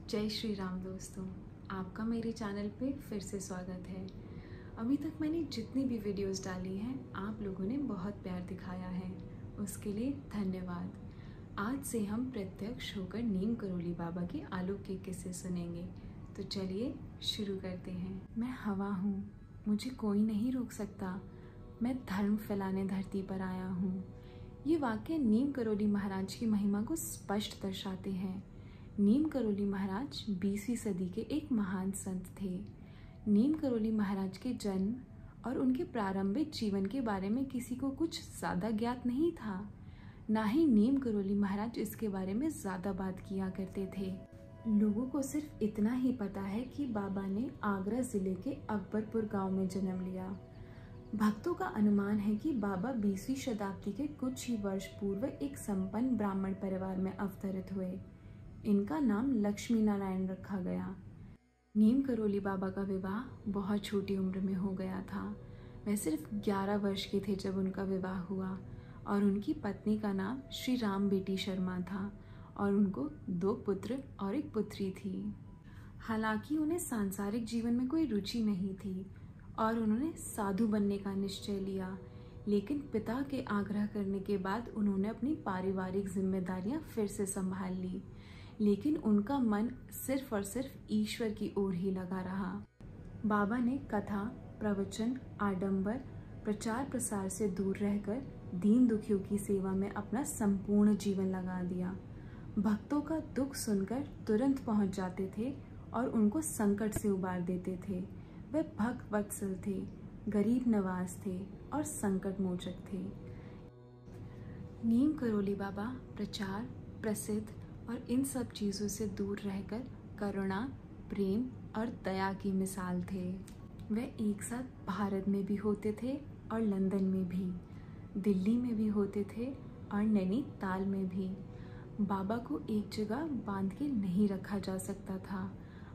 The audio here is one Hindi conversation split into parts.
जय श्री राम दोस्तों, आपका मेरे चैनल पे फिर से स्वागत है। अभी तक मैंने जितनी भी वीडियोस डाली हैं आप लोगों ने बहुत प्यार दिखाया है, उसके लिए धन्यवाद। आज से हम प्रत्यक्ष होकर नीम करोली बाबा के अलौकिक किस्से सुनेंगे। तो चलिए शुरू करते हैं। मैं हवा हूँ, मुझे कोई नहीं रोक सकता। मैं धर्म फैलाने धरती पर आया हूँ। ये वाक्य नीम करोली महाराज की महिमा को स्पष्ट दर्शाते हैं। नीम करोली महाराज 20वीं सदी के एक महान संत थे। नीम करोली महाराज के जन्म और उनके प्रारंभिक जीवन के बारे में किसी को कुछ ज़्यादा ज्ञात नहीं था। ना ही नीम करोली महाराज इसके बारे में ज़्यादा बात किया करते थे। लोगों को सिर्फ इतना ही पता है कि बाबा ने आगरा ज़िले के अकबरपुर गांव में जन्म लिया। भक्तों का अनुमान है कि बाबा 20वीं शताब्दी के कुछ ही वर्ष पूर्व एक संपन्न ब्राह्मण परिवार में अवतरित हुए। इनका नाम लक्ष्मी नारायण रखा गया। नीम करोली बाबा का विवाह बहुत छोटी उम्र में हो गया था। वह सिर्फ 11 वर्ष के थे जब उनका विवाह हुआ और उनकी पत्नी का नाम श्री राम बेटी शर्मा था और उनको 2 पुत्र और एक पुत्री थी। हालांकि उन्हें सांसारिक जीवन में कोई रुचि नहीं थी और उन्होंने साधु बनने का निश्चय लिया, लेकिन पिता के आग्रह करने के बाद उन्होंने अपनी पारिवारिक जिम्मेदारियां फिर से संभाल ली। लेकिन उनका मन सिर्फ और सिर्फ ईश्वर की ओर ही लगा रहा। बाबा ने कथा, प्रवचन, आडंबर, प्रचार प्रसार से दूर रहकर दीन दुखियों की सेवा में अपना संपूर्ण जीवन लगा दिया। भक्तों का दुख सुनकर तुरंत पहुंच जाते थे और उनको संकट से उबार देते थे। वे भक्त वत्सल थे, गरीब नवाज थे और संकट मोचक थे। नीम करोली बाबा प्रचार, प्रसिद्ध और इन सब चीज़ों से दूर रहकर करुणा, प्रेम और दया की मिसाल थे। वे एक साथ भारत में भी होते थे और लंदन में भी, दिल्ली में भी होते थे और नैनीताल में भी। बाबा को एक जगह बांध के नहीं रखा जा सकता था।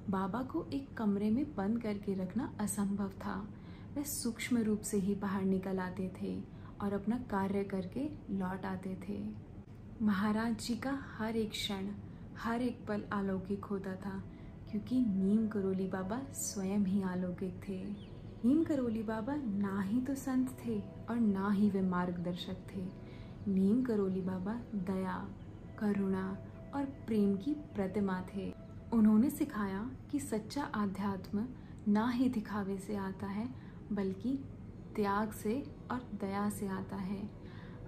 बाबा को एक कमरे में बंद करके रखना असंभव था। वे सूक्ष्म रूप से ही बाहर निकल आते थे और अपना कार्य करके लौट आते थे। महाराज जी का हर एक क्षण, हर एक पल अलौकिक होता था, क्योंकि नीम करोली बाबा स्वयं ही अलौकिक थे। नीम करोली बाबा ना ही तो संत थे और ना ही वे मार्गदर्शक थे। नीम करोली बाबा दया, करुणा और प्रेम की प्रतिमा थे। उन्होंने सिखाया कि सच्चा आध्यात्म ना ही दिखावे से आता है, बल्कि त्याग से और दया से आता है।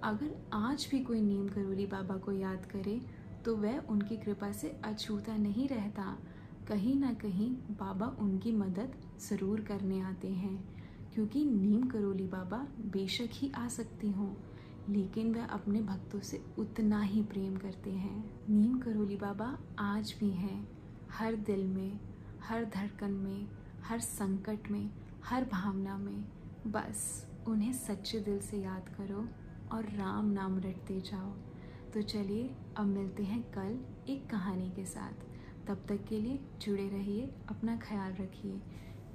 अगर आज भी कोई नीम करोली बाबा को याद करे तो वह उनकी कृपा से अछूता नहीं रहता। कहीं ना कहीं बाबा उनकी मदद ज़रूर करने आते हैं, क्योंकि नीम करोली बाबा बेशक ही आ सकती हों, लेकिन वह अपने भक्तों से उतना ही प्रेम करते हैं। नीम करोली बाबा आज भी हैं, हर दिल में, हर धड़कन में, हर संकट में, हर भावना में। बस उन्हें सच्चे दिल से याद करो और राम नाम रटते जाओ। तो चलिए अब मिलते हैं कल एक कहानी के साथ। तब तक के लिए जुड़े रहिए, अपना ख्याल रखिए।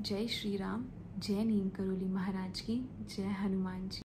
जय श्री राम, जय नीम करोली महाराज की, जय हनुमान जी।